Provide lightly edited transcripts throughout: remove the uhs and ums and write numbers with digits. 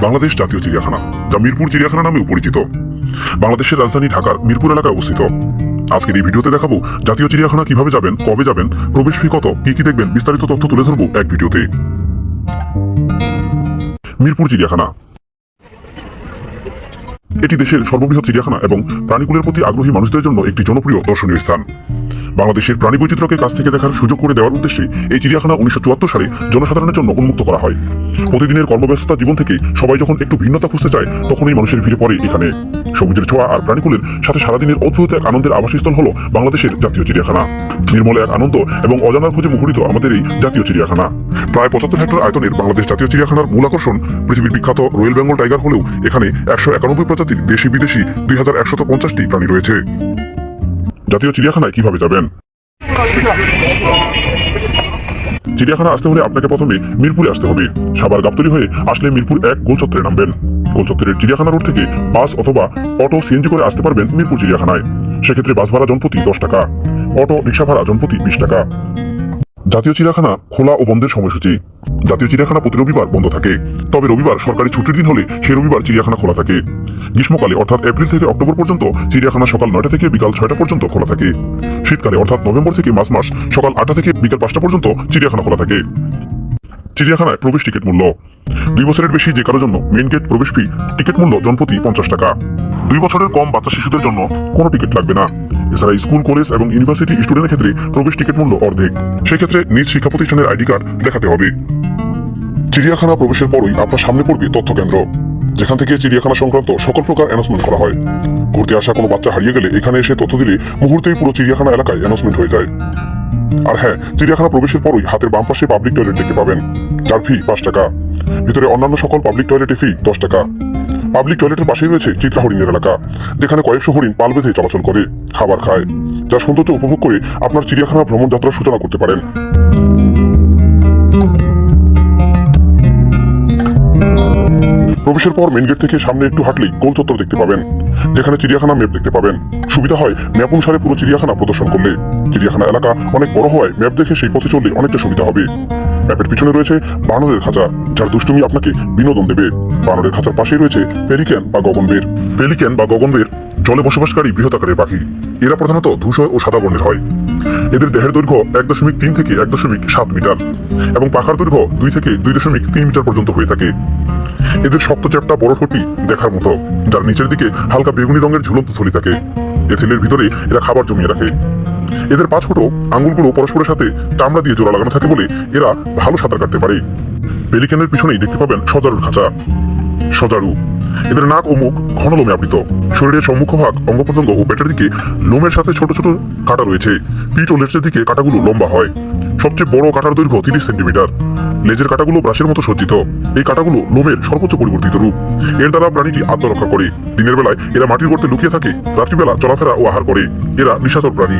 বাংলাদেশ জাতীয় চিড়িয়াখানা, যা মিরপুর চিড়িয়াখানা নামেও পরিচিত, বাংলাদেশের রাজধানী ঢাকার মিরপুর এলাকায় অবস্থিত। আজকের এই ভিডিওতে দেখাবো জাতীয় চিড়িয়াখানা কিভাবে যাবেন, কবে যাবেন, প্রবেশ ফি কত, কি দেখবেন, বিস্তারিত তথ্য তুলে ধরবো এক ভিডিওতে। মিরপুর চিড়িয়াখানা এটি দেশের সর্ববৃহৎ চিড়িয়াখানা এবং প্রাণীকুলের প্রতি আগ্রহী মানুষদের জন্য একটি জনপ্রিয় দর্শনীয় স্থান। বাংলাদেশের প্রাণী বৈচিত্র্যকে কাছ থেকে দেখার সুযোগ করে দেওয়ার উদ্দেশ্যে এই চিড়িয়াখানা 1974 সালে জনসাধারণের জন্য উন্মুক্ত করা হয়। প্রতিদিনের কর্মব্যস্ততা জীবন থেকে সবাই যখন একটু ভিন্নতা খুঁজতে চায়, তখনই মানুষের ভিড়ে পড়ে এখানে। সবুজের ছোঁয়া আর প্রাণীকুলের সাথে সারাদিনের অদ্ভুত এক আনন্দের আবাসস্থল হলো বাংলাদেশের জাতীয় চিড়িয়াখানা। নির্মল এক আনন্দ এবং অজানার খোঁজে মুখরিত আমাদের এই জাতীয় চিড়িয়াখানা। প্রায় 75 হেক্টর আয়তনের বাংলাদেশ জাতীয় চিড়িয়াখানার মূল আকর্ষণ পৃথিবীর বিখ্যাত রয়্যাল বেঙ্গল টাইগার হলেও এখানে 191 প্রজাতির দেশি বিদেশি 2150টি প্রাণী রয়েছে। জাতীয় চিড়িয়াখানায় কিভাবে যাবেন? চিড়িয়াখানা আসতে হলে আপনাকে প্রথমে মিরপুরে আসতে হবে। সাভার গাবতলী হয়ে আসলে মিরপুর 1 গোল চত্বরে নামবেন। গোল চত্বরের চিড়িয়াখানা রোড থেকে বাস অথবা অটো সিএনজি করে আসতে পারবেন মিরপুর চিড়িয়াখানায়। সেক্ষেত্রে বাস ভাড়া জনপ্রতি 10 টাকা, অটো রিক্সা ভাড়া জনপ্রতি 20 টাকা। জাতীয় চিড়িয়াখানা খোলা ও বন্ধের সময়সূচি। জাতীয় চিড়িয়াখানা প্রতি রবিবার বন্ধ থাকে, তবে রবিবার সরকারি ছুটির দিন হলে সেই রবিবার চিড়িয়াখানা খোলা থাকে। গ্রীষ্মকালে অর্থাৎ এপ্রিল থেকে অক্টোবর পর্যন্ত চিড়িয়াখানা সকাল 9টা থেকে বিকাল 6টা পর্যন্ত খোলা থাকে। শীতকালে অর্থাৎ নভেম্বর থেকে মার্চ মাস সকাল 8টা থেকে বিকাল 5টা পর্যন্ত চিড়িয়াখানা খোলা থাকে। চিড়িয়াখানায় প্রবেশ টিকিট মূল্য 2 বছরের বেশি যে কারোর জন্য মেইন গেট প্রবেশ ফি টিকিট মূল্য জনপ্রতি 50 টাকা। 2 বছরের কম বাচ্চা শিশুদের জন্য কোনো টিকিট লাগবে না। এছাড়া স্কুল, কলেজ এবং ইউনিভার্সিটি স্টুডেন্টের ক্ষেত্রে প্রবেশ টিকিট মূল্য অর্ধেক। সেক্ষেত্রে নিজ শিক্ষা প্রতিষ্ঠানের আইডি কার্ড দেখাতে হবে। চিড়িয়াখানা প্রবেশের পরই আপনার সামনে পড়বে তথ্য কেন্দ্র, যেখান থেকে চিড়িয়াখানা সংক্রান্ত সকল প্রকার অ্যানাউন্সমেন্ট করা হয়। ঘুরতে আসা কোনো বাচ্চা হারিয়ে গেলে এখানে এসে তথ্য দিলে মুহূর্তেই পুরো চিড়িয়াখানা এলাকায় অ্যানাউন্সমেন্ট হয়ে যায়। আর হ্যাঁ, চিড়িয়াখানা প্রবেশের পরই হাতের বাম পাশে পাবলিক টয়লেট দেখতে পাবেন, যার ফি 5 টাকা। ভিতরে অন্যান্য সকল পাবলিক টয়লেটের ফি 10 টাকা। পাবলিক টয়লেটের পাশেই রয়েছে চিত্রা হরিণের এলাকা, যেখানে কয়েকশো হরিণ পাল বেঁধে চলাচল করে, খাবার খায়, যার সৌন্দর্য উপভোগ করে আপনার চিড়িয়াখানা ভ্রমণ যাত্রার সূচনা করতে পারেন। প্রবেশের পর মেন গেট থেকে সামনে একটু হাঁটলেই গোল চত্বর দেখতে পাবেন, যেখানে চিড়িয়াখানা ম্যাপ দেখতে পাবেন। সুবিধা হয় ম্যাপ অনুসারে পুরো চিড়িয়াখানা প্রদর্শন করলে। চিড়িয়াখানা এলাকা অনেক বড় হওয়ায় ম্যাপ দেখে সেই পথে চললে অনেকটা সুবিধা হবে। ম্যাপের পিছনে রয়েছে বানরের খাঁচা, যার দুষ্টুমি আপনাকে বিনোদন দেবে। বানরের খাঁচার পাশেই রয়েছে পেলিক্যান বা গগনবের। পেলিক্যান বা গগনবের জলে বসবাসকারী বৃহৎ আকারের পাখি। এরা প্রধানত ধূসর ও সাদা বর্ণের হয়। এদের দেহের দৈর্ঘ্য 1.3 থেকে 1.7 মিটার এবং পাখার দৈর্ঘ্য 2 থেকে 2.3 মিটার পর্যন্ত হয়ে থাকে। এদের শক্ত চ্যাপ্টা বড় ঠোঁটি দেখার মতো, যার নিচের দিকে হালকা বেগুনি রঙের ঝুলন্ত থলি থাকে। এথিলের ভিতরে এরা খাবার জমিয়ে রাখে। এদের 5 ছোট আঙ্গুলগুলো পরস্পরের সাথে চামড়া দিয়ে জোড়া লাগানো থাকে বলে এরা ভালো সাঁতার কাটতে পারে। পেলিক্যানের পিছনেই দেখতে পাবেন সজারুর খাঁচা। সজারু এদের নাক ও মুখ ঘন লোমে আবৃত। শরীরের সম্মুখভাগ, অঙ্গ প্রত্যঙ্গ ও পেটের দিকে লোমের সাথে ছোট ছোট কাঁটা রয়েছে। পিঠ ও লেজের দিকে কাঁটাগুলো লম্বা হয়। সবচেয়ে বড় কাঁটার দৈর্ঘ্য 30 সেন্টিমিটার। লেজের কাঁটাগুলো ব্রাশের মতো সজ্জিত। এই কাঁটাগুলো লোমের সর্বোচ্চ পরিবর্তিত রূপ। এর দ্বারা প্রাণীটি আত্মরক্ষা করে। দিনের বেলায় এরা মাটির গর্তে লুকিয়ে থাকে, রাত্রিবেলা চলাফেরা ও আহার করে। এরা নিশাচর প্রাণী।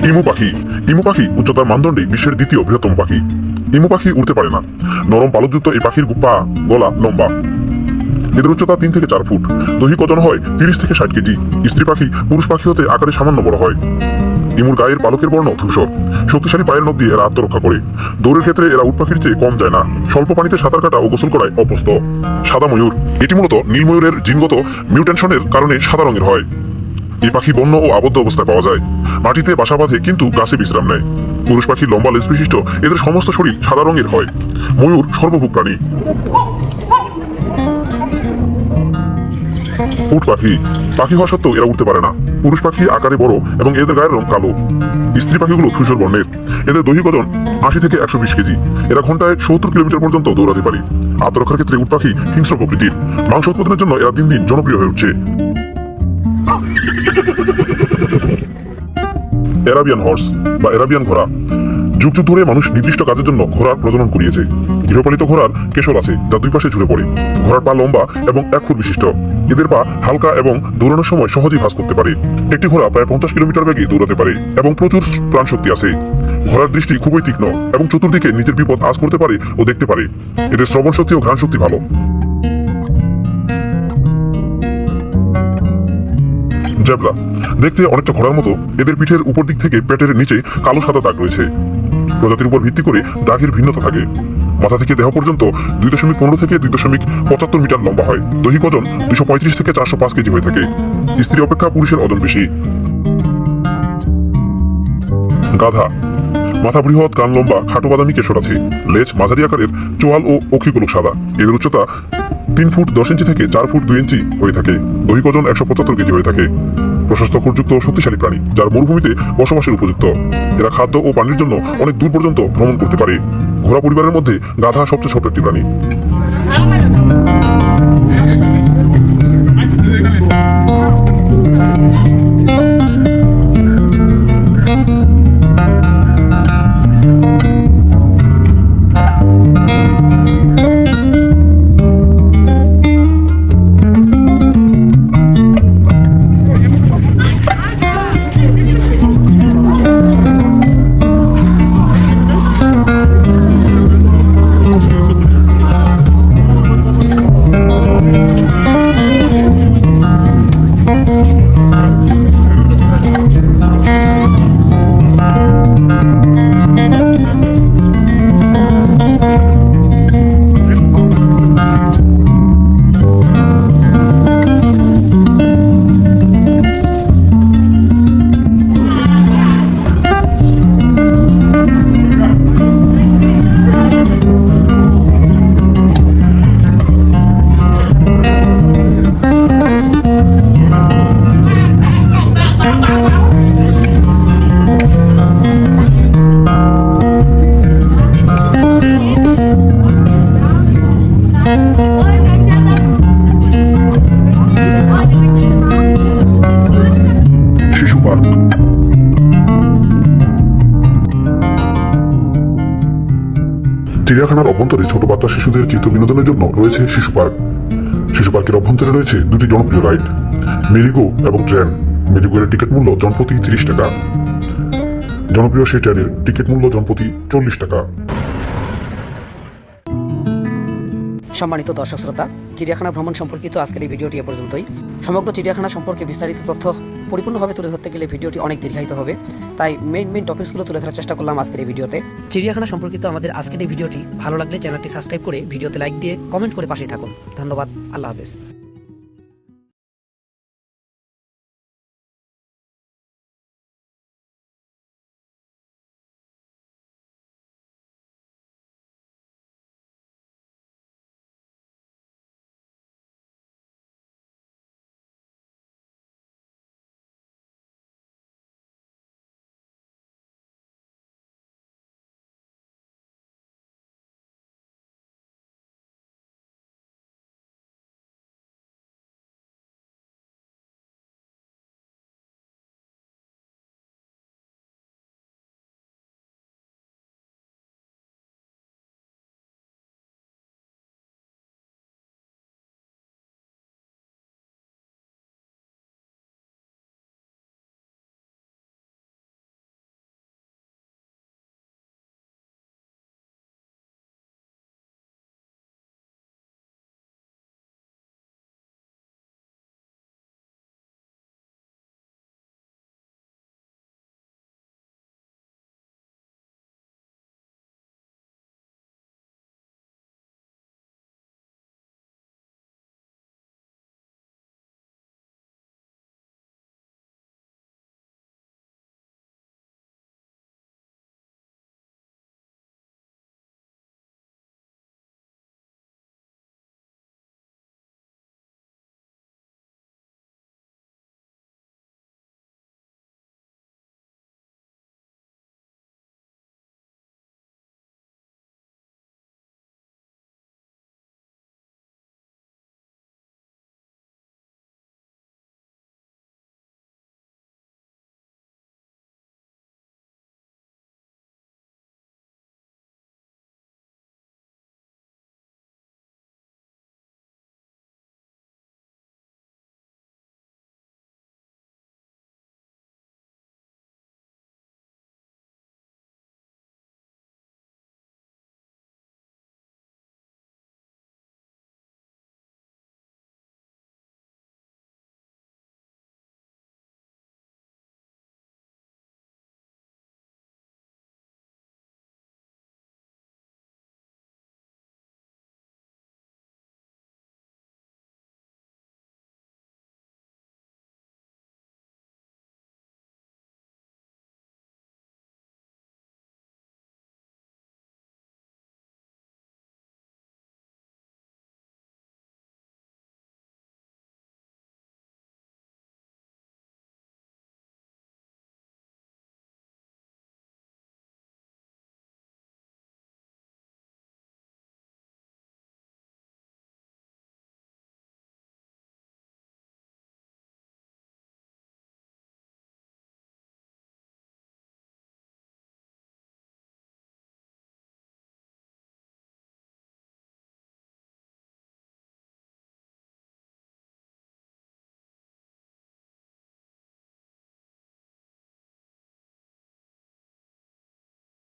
ইমু পাখি। ইমু পাখি উচ্চতার মানদণ্ডে বিশ্বের দ্বিতীয় বৃহত্তম পাখি। ইমু পাখি উড়তে পারে না। নরম পালকযুক্ত এই পাখির পা, গলা লম্বা। এদের উচ্চতা 3 থেকে 4 ফুট। দৈহিক ওজন হয় 30 থেকে 60 কেজি। স্ত্রী পাখি পুরুষ পাখি হতে আকারে সামান্য বড় হয়। ইমুর গায়ের পালকের বর্ণ ধূসর। শক্তিশালী পায়ের নখ দিয়ে এরা আত্মরক্ষা করে। দৌড়ের ক্ষেত্রে এরা উট পাখির চেয়ে কম যায় না। স্বল্প পানিতে সাঁতার কাটা ও গোসল করায় অভ্যস্ত। সাদা ময়ূর। এটি মূলত নীল ময়ূরের জিনগত মিউটেশনের কারণে সাদা রঙের হয়। এই পাখি বন্য ও আবদ্ধ অবস্থায় পাওয়া যায়। মাটিতে বাসা বাঁধে কিন্তু গাছে বিশ্রাম নেয়। পুরুষ পাখি লম্বা লেজ বিশিষ্ট। এদের সমস্ত শরীর সাদা রঙের হয়। ময়ূর সর্বভূক প্রাণী। উট পাখি। পাখি হওয়া সত্ত্বেও এরা উঠতে পারে না। পুরুষ পাখি আকারে বড় এবং এদের গায়ের রং কালো। স্ত্রী পাখিগুলো ধূসর বর্ণের। এদের দৈহিক ওজন 80 থেকে 120 কেজি। এরা ঘন্টায় 70 কিলোমিটার পর্যন্ত দৌড়াতে পারে। আত্মরক্ষার ক্ষেত্রে উট পাখি হিংস্র প্রকৃতির। মাংস উৎপাদনের জন্য এরা দিন দিন জনপ্রিয় হয়ে উঠছে। এরাবিয়ান হর্স বা এরাবিয়ান ঘোড়া। যুগ যুগ ধরে মানুষ নির্দিষ্ট কাজের জন্য ঘোড়ার প্রজনন করিয়েছে। গৃহপালিত ঘোড়ার কেশর আছে, যা 2 পাশে ঝুলে পড়ে। ঘোড়ার পা লম্বা এবং 1 ফুট বিশিষ্ট। এদের পা হালকা এবং দৌড়ানোর সময় সহজেই ভাঁজ করতে পারে। একটি ঘোড়া প্রায় 50 কিলোমিটার বেগে দৌড়াতে পারে এবং প্রচুর প্রাণশক্তি আছে। ঘোড়ার দৃষ্টি খুবই তীক্ষ্ণ এবং চতুর্দিকে নিজের বিপদ আঁচ করতে পারে ও দেখতে পারে। এদের শ্রবণ শক্তি ও ঘ্রাণ শক্তি ভালো। জেব্রা দেখতে অনেকটা ঘোড়ার মতো। এদের পিঠের উপর দিক থেকে পেটের নিচে কালো সাদা দাগ রয়েছে। প্রজাতির উপর ভিত্তি করে দাগের ভিন্নতা থাকে। মাথা থেকে দেহ পর্যন্ত 2.15 থেকে 2.75 মিটার লম্বা হয়। দৈহিক ওজন 235 থেকে 405 কেজি হয়ে থাকে। স্ত্রী অপেক্ষা পুরুষের ওজন বেশি। গাধা। মাথা বৃহৎ, কান লম্বা, খাটো বাদামি কেশর আছে। লেজ মাঝারি আকারের, চোয়াল ও অক্ষিগুলো সাদা। এদের উচ্চতা 3 ফুট 10 ইঞ্চি থেকে 4 ফুট 2 ইঞ্চি হয়ে থাকে। দৈহিক ওজন 175 কেজি হয়ে থাকে। প্রশস্ত খুরযুক্ত শক্তিশালী প্রাণী, যার মরুভূমিতে বসবাসের উপযুক্ত। এরা খাদ্য ও পানির জন্য অনেক দূর পর্যন্ত ভ্রমণ করতে পারে। ঘোড়া পরিবারের মধ্যে গাধা সবচেয়ে ছোট একটি প্রাণী। শিশু পার্ক। চিড়িয়াখানার অভ্যন্তরে ছোট বাচ্চা শিশুদের চিত্ত বিনোদনের জন্য রয়েছে শিশু পার্ক। শিশু পার্কের অভ্যন্তরে রয়েছে দুটি জনপ্রিয় রাইড, মেরিগো এবং ট্রেন। মেরিগোর টিকিট মূল্য জনপ্রতি 30 টাকা। জনপ্রিয় সেই ট্রেনের টিকিট মূল্য জনপ্রতি 40 টাকা। সম্মানিত দর্শক শ্রোতা, চিড়িয়াখানা ভ্রমণ সম্পর্কিত আজকের এই ভিডিওটি এ পর্যন্তই। সমগ্র চিড়িয়াখানা সম্পর্কে বিস্তারিত তথ্য পরিপূর্ণভাবে তুলে ধরতে গেলে ভিডিওটি অনেক দীর্ঘায়িত হবে, তাই মেইন টপিকসগুলো তুলে ধরার চেষ্টা করলাম আজকের এই ভিডিওতে। চিড়িয়াখানা সম্পর্কিত আমাদের আজকের এই ভিডিওটি ভালো লাগলে চ্যানেলটি সাবস্ক্রাইব করে ভিডিওতে লাইক দিয়ে কমেন্ট করে পাশেই থাকুন। ধন্যবাদ। আল্লাহ হাফেজ।